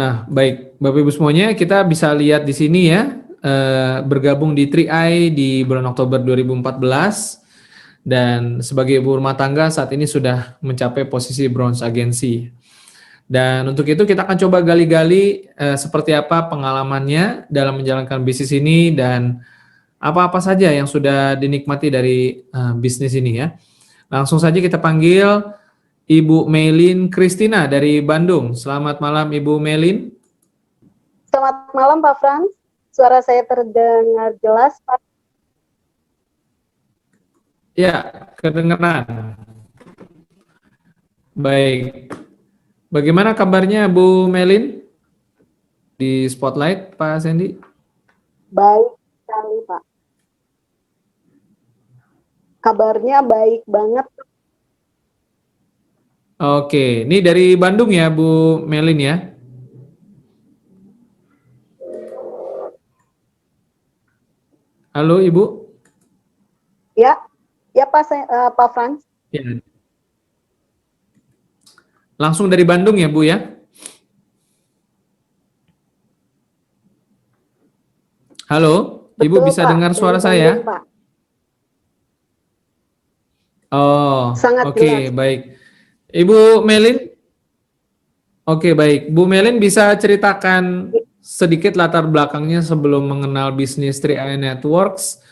Nah, baik, Bapak Ibu semuanya, kita bisa lihat di sini ya, bergabung di 3i di bulan Oktober 2014 dan sebagai ibu rumah tangga saat ini sudah mencapai posisi bronze agensi. Dan untuk itu kita akan coba gali-gali seperti apa pengalamannya dalam menjalankan bisnis ini dan apa-apa saja yang sudah dinikmati dari bisnis ini ya. Langsung saja kita panggil Ibu Melin Christina dari Bandung. Selamat malam Ibu Melin. Selamat malam Pak Frans. Suara saya terdengar jelas Pak? Ya, kedengaran. Baik. Bagaimana kabarnya Bu Melin? Di spotlight Pak Sandy. Baik sekali Pak. Kabarnya baik banget. Oke, ini dari Bandung ya Bu Melin ya? Halo Ibu? Ya, ya Pak Frans. Ya. Langsung dari Bandung ya Bu ya? Halo, Ibu Betul, bisa Pak. dengar suara Dari saya? Bandung, Pak. Oh, Sangat oke, jelas. baik. Ibu Melin, oke, baik. Bu Melin bisa ceritakan sedikit latar belakangnya sebelum mengenal bisnis 3i Networks.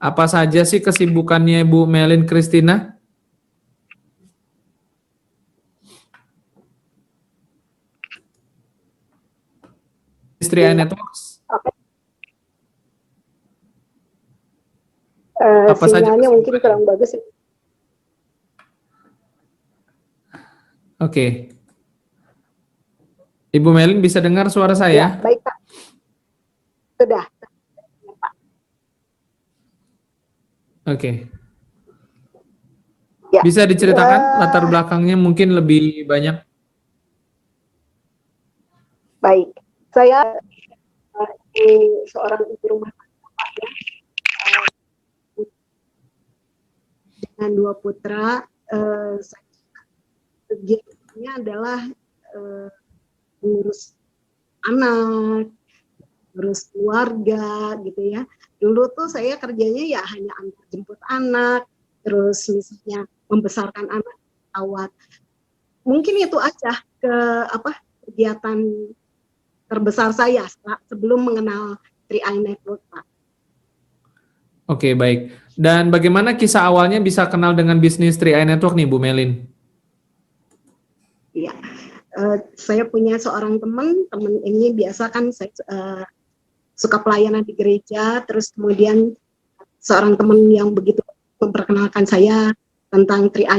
Apa saja sih kesibukannya Bu Melin Christina? 3i Networks. Oke. Apa saja Sinyalnya mungkin kesibukannya? kurang bagus. Oke. Ibu Melin bisa dengar suara Ya, saya? baik Pak. Sudah. Pak. Oke. Ya. Bisa diceritakan latar belakangnya mungkin lebih banyak? Baik. Saya seorang ibu rumah tangga Pak, ya. Dengan 2 putra, kegiatannya adalah mengurus anak, ngurus keluarga gitu ya. Dulu tuh saya kerjanya ya hanya antar jemput anak, terus misalnya membesarkan anak, rawat. Mungkin itu aja kegiatan terbesar saya sebelum mengenal 3i Network, Pak. Oke, baik. Dan bagaimana kisah awalnya bisa kenal dengan bisnis 3i Network nih Bu Melin? Iya, saya punya seorang teman ini biasa kan saya suka pelayanan di gereja, terus kemudian seorang teman yang begitu memperkenalkan saya tentang 3i.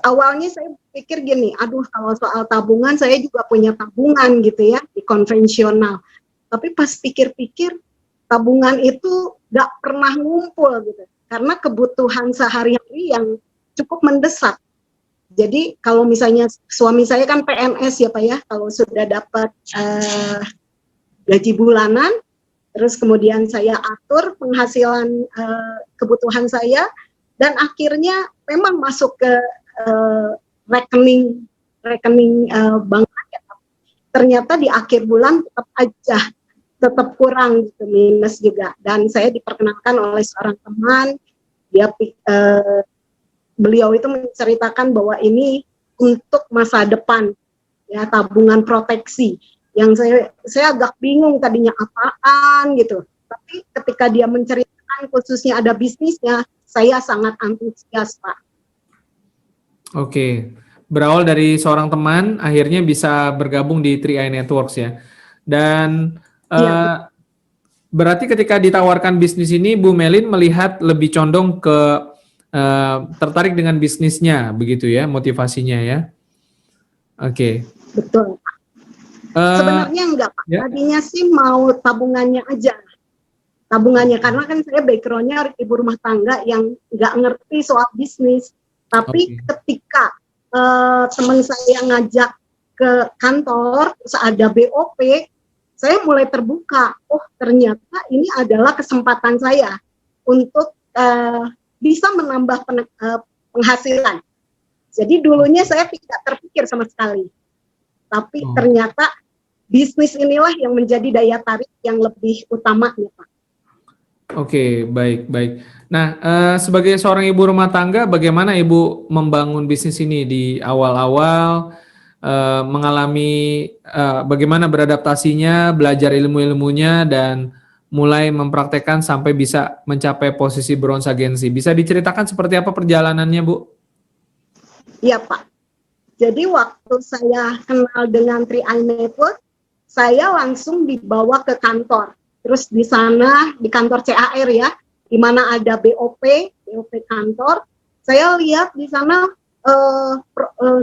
Awalnya saya pikir gini, aduh kalau soal tabungan saya juga punya tabungan gitu ya di konvensional. Tapi pas pikir-pikir tabungan itu gak pernah ngumpul gitu, karena kebutuhan sehari-hari yang cukup mendesak. Jadi kalau misalnya suami saya kan PNS ya Pak ya, kalau sudah dapat gaji bulanan, terus kemudian saya atur penghasilan kebutuhan saya, dan akhirnya memang masuk ke rekening bank. Ternyata di akhir bulan tetap kurang gitu, minus juga. Dan saya diperkenalkan oleh seorang teman, beliau itu menceritakan bahwa ini untuk masa depan ya, tabungan proteksi. Yang saya agak bingung tadinya apaan gitu, tapi ketika dia menceritakan khususnya ada bisnisnya, saya sangat antusias Pak. Oke, berawal dari seorang teman, akhirnya bisa bergabung di 3i Networks ya. Dan berarti ketika ditawarkan bisnis ini, Bu Melin melihat lebih condong ke tertarik dengan bisnisnya, begitu ya, motivasinya ya. Oke. Betul. Sebenarnya enggak Pak, ya. tadinya sih mau tabungannya aja. Tabungannya, karena kan saya backgroundnya ibu rumah tangga yang nggak ngerti soal bisnis. Tapi ketika teman saya ngajak ke kantor, terus ada BOP, saya mulai terbuka. Oh ternyata ini adalah kesempatan saya untuk bisa menambah penghasilan. Jadi dulunya saya tidak terpikir sama sekali. Tapi Oh. ternyata bisnis inilah yang menjadi daya tarik yang lebih utama ya Pak. Oke, baik, baik. Nah, sebagai seorang ibu rumah tangga, bagaimana Ibu membangun bisnis ini di awal-awal, mengalami bagaimana beradaptasinya, belajar ilmu-ilmunya, dan mulai mempraktekkan sampai bisa mencapai posisi bronze agensi. Bisa diceritakan seperti apa perjalanannya, Bu? Iya Pak. Jadi waktu saya kenal dengan 3i Network, saya langsung dibawa ke kantor. Terus di sana, di kantor CAR ya, di mana ada BOP kantor, saya lihat di sana,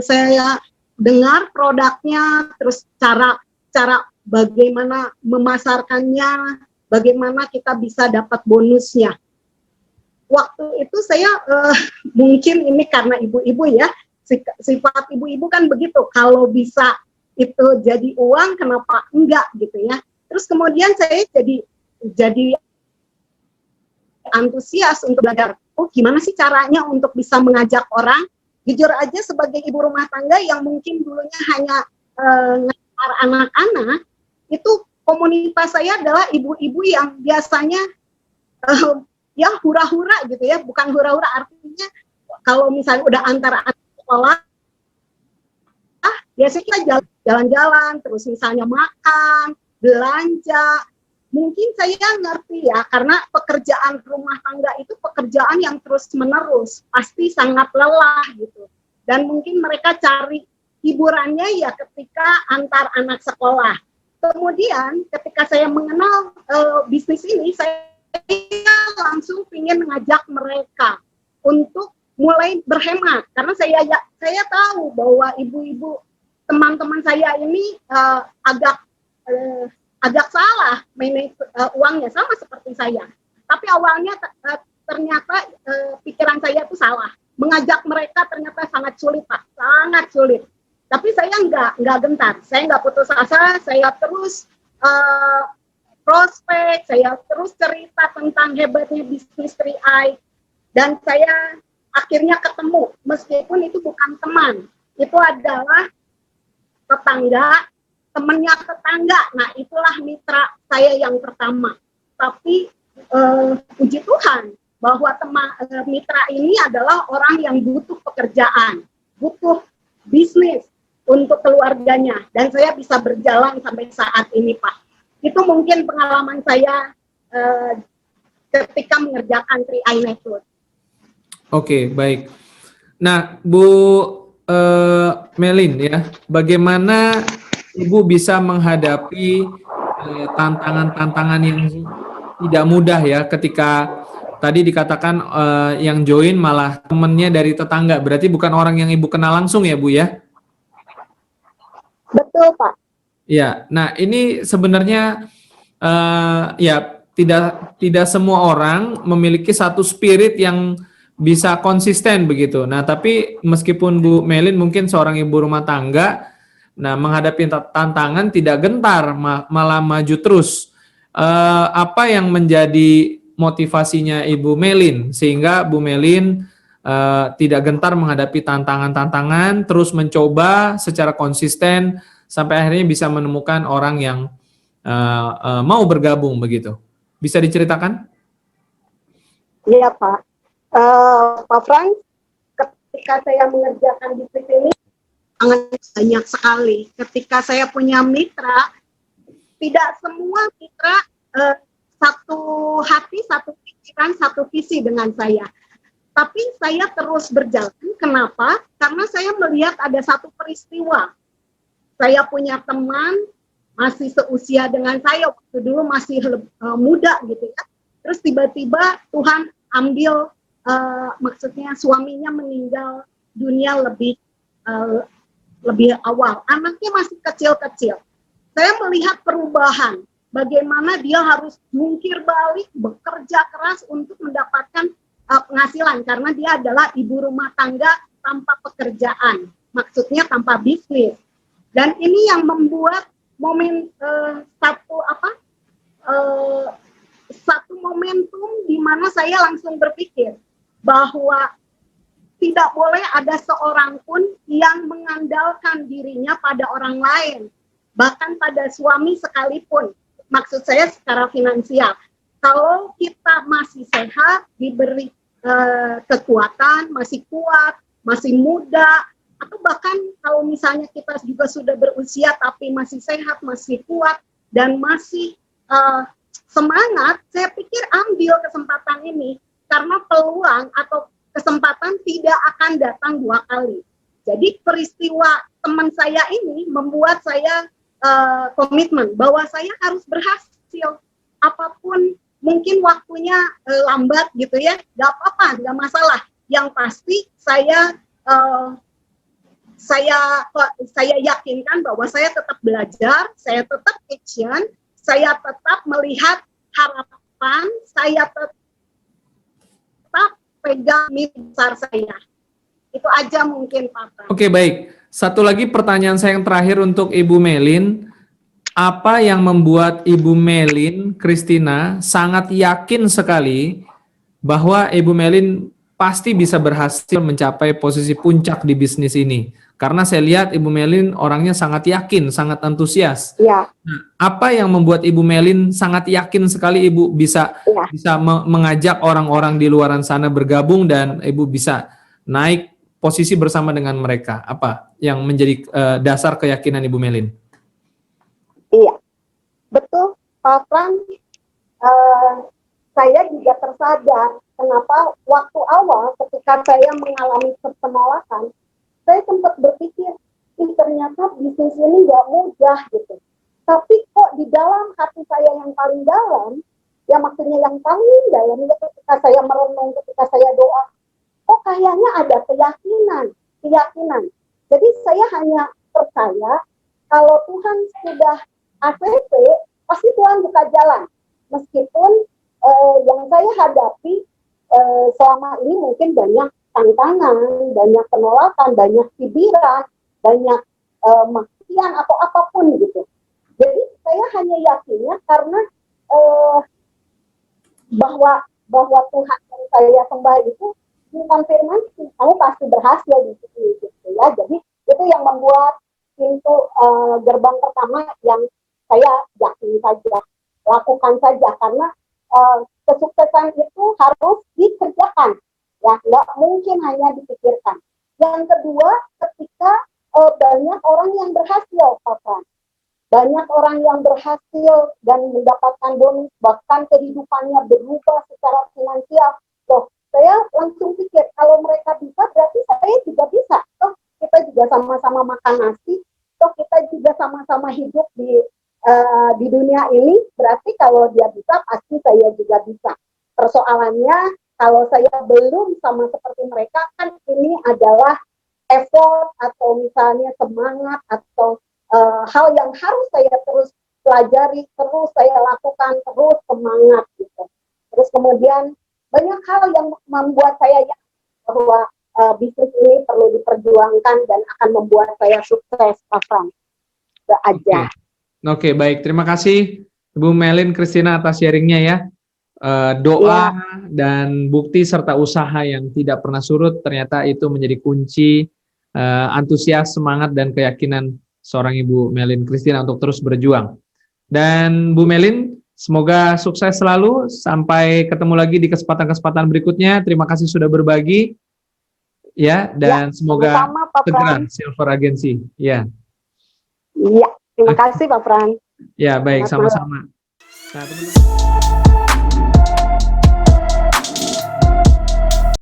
saya dengar produknya, terus cara bagaimana memasarkannya, bagaimana kita bisa dapat bonusnya. Waktu itu saya mungkin ini karena ibu-ibu ya, sifat ibu-ibu kan begitu, kalau bisa itu jadi uang kenapa enggak gitu ya. Terus kemudian saya jadi antusias untuk belajar, oh gimana sih caranya untuk bisa mengajak orang. Jujur aja sebagai ibu rumah tangga yang mungkin dulunya hanya ngajar anak-anak, itu komunitas saya adalah ibu-ibu yang biasanya ya hura-hura gitu ya, bukan hura-hura artinya kalau misalnya udah antara anak sekolah, biasanya kita jalan-jalan, terus misalnya makan, belanja. Mungkin saya ngerti ya, karena pekerjaan rumah tangga itu pekerjaan yang terus-menerus, pasti sangat lelah gitu. Dan mungkin mereka cari hiburannya ya ketika antar anak sekolah. Kemudian ketika saya mengenal bisnis ini, saya langsung ingin mengajak mereka untuk mulai berhemat, karena saya tahu bahwa ibu-ibu teman-teman saya ini agak salah manage uangnya, sama seperti saya. Tapi awalnya ternyata pikiran saya itu salah. Mengajak mereka ternyata sangat sulit Pak, sangat sulit. Tapi saya nggak gentar, saya nggak putus asa, saya terus prospek, saya terus cerita tentang hebatnya bisnis 3i, dan saya akhirnya ketemu, meskipun itu bukan teman, itu adalah tetangga, temannya tetangga. Nah itulah mitra saya yang pertama. Tapi puji Tuhan bahwa mitra ini adalah orang yang butuh pekerjaan, butuh bisnis untuk keluarganya, dan saya bisa berjalan sampai saat ini Pak. Itu mungkin pengalaman saya ketika mengerjakan 3i Network. Oke, baik. Nah, Bu Melin ya, bagaimana Ibu bisa menghadapi tantangan-tantangan yang tidak mudah ya ketika tadi dikatakan yang join malah temennya dari tetangga, berarti bukan orang yang Ibu kenal langsung ya Bu ya? Betul Pak. Ya, nah ini sebenarnya ya tidak semua orang memiliki satu spirit yang bisa konsisten begitu. Nah, tapi meskipun Bu Melin mungkin seorang ibu rumah tangga, nah menghadapi tantangan tidak gentar, malah maju terus. Apa yang menjadi motivasinya Ibu Melin sehingga Bu Melin tidak gentar menghadapi tantangan-tantangan, terus mencoba secara konsisten sampai akhirnya bisa menemukan orang yang mau bergabung begitu. Bisa diceritakan? Iya Pak. Pak Frank, ketika saya mengerjakan bisnis ini sangat banyak sekali. Ketika saya punya mitra, tidak semua mitra satu hati, satu pikiran, satu visi dengan saya. Tapi saya terus berjalan. Kenapa? Karena saya melihat ada satu peristiwa. Saya punya teman masih seusia dengan saya, waktu dulu masih muda gitu ya. Terus tiba-tiba Tuhan ambil, maksudnya suaminya meninggal dunia lebih awal. Anaknya masih kecil-kecil. Saya melihat perubahan, bagaimana dia harus jungkir balik, bekerja keras untuk mendapatkan penghasilan, karena dia adalah ibu rumah tangga tanpa pekerjaan, maksudnya tanpa bisnis. Dan ini yang membuat satu momentum di mana saya langsung berpikir bahwa tidak boleh ada seorang pun yang mengandalkan dirinya pada orang lain, bahkan pada suami sekalipun. Maksud saya secara finansial. Kalau kita masih sehat, diberi kekuatan, masih kuat, masih muda, atau bahkan kalau misalnya kita juga sudah berusia tapi masih sehat, masih kuat, dan masih semangat, saya pikir ambil kesempatan ini, karena peluang atau kesempatan tidak akan datang dua kali. Jadi peristiwa teman saya ini membuat saya komitmen bahwa saya harus berhasil, apapun mungkin waktunya lambat gitu ya, nggak apa-apa, nggak masalah. Yang pasti saya yakinkan bahwa saya tetap belajar, saya tetap action, saya tetap melihat harapan, saya tetap pegang mimpi besar saya. Itu aja mungkin, Pak. Oke, baik. Satu lagi pertanyaan saya yang terakhir untuk Ibu Melin. Apa yang membuat Ibu Melin Christina sangat yakin sekali bahwa Ibu Melin pasti bisa berhasil mencapai posisi puncak di bisnis ini? Karena saya lihat Ibu Melin orangnya sangat yakin, sangat antusias. Ya. Nah, apa yang membuat Ibu Melin sangat yakin sekali Ibu bisa mengajak orang-orang di luaran sana bergabung dan Ibu bisa naik posisi bersama dengan mereka? Apa yang menjadi dasar keyakinan Ibu Melin? Iya, betul, Pak Fran. Saya juga tersadar kenapa waktu awal ketika saya mengalami penolakan, saya sempat berpikir, ternyata bisnis ini nggak mudah gitu. Tapi kok di dalam hati saya yang paling dalam, ya maksudnya yang paling dalam, ketika saya merenung, ketika saya doa, kok kayaknya ada keyakinan. Jadi saya hanya percaya kalau Tuhan sudah ACC, pasti Tuhan buka jalan. Meskipun yang saya hadapi selama ini mungkin banyak tantangan, banyak penolakan, banyak cibiran, banyak makian atau apapun gitu. Jadi saya hanya yakinnya karena bahwa Tuhan yang saya sembah itu mengkonfirmasi kamu pasti berhasil di sini gitu ya. Jadi itu yang membuat pintu gerbang pertama yang saya yakin saja, lakukan saja, karena kesuksesan itu harus dikerjakan, ya nggak mungkin hanya dipikirkan. Yang kedua, ketika banyak orang yang berhasil, Pak, banyak orang yang berhasil dan mendapatkan bonus, bahkan kehidupannya berubah secara finansial. Loh, saya langsung pikir kalau mereka bisa, berarti saya juga bisa. Toh kita juga sama-sama makan nasi, toh kita juga sama-sama hidup di dunia ini, berarti kalau dia bisa, pasti saya juga bisa. Persoalannya, kalau saya belum sama seperti mereka, kan ini adalah effort atau misalnya semangat atau hal yang harus saya terus pelajari, terus saya lakukan, terus semangat gitu. Terus kemudian banyak hal yang membuat saya yakin bahwa bisnis ini perlu diperjuangkan dan akan membuat saya sukses, Pak Frank. Itu aja. Oke, baik. Terima kasih Ibu Melin Christina atas sharingnya ya. Doa dan bukti serta usaha yang tidak pernah surut ternyata itu menjadi kunci antusias, semangat, dan keyakinan seorang Ibu Melin Christina untuk terus berjuang. Dan Bu Melin, semoga sukses selalu. Sampai ketemu lagi di kesempatan-kesempatan berikutnya. Terima kasih sudah berbagi. Ya, dan semoga segera Silver Agency. Ya. Iya. Terima kasih Pak Fran. Ya, baik, sama-sama. Nah, teman-teman.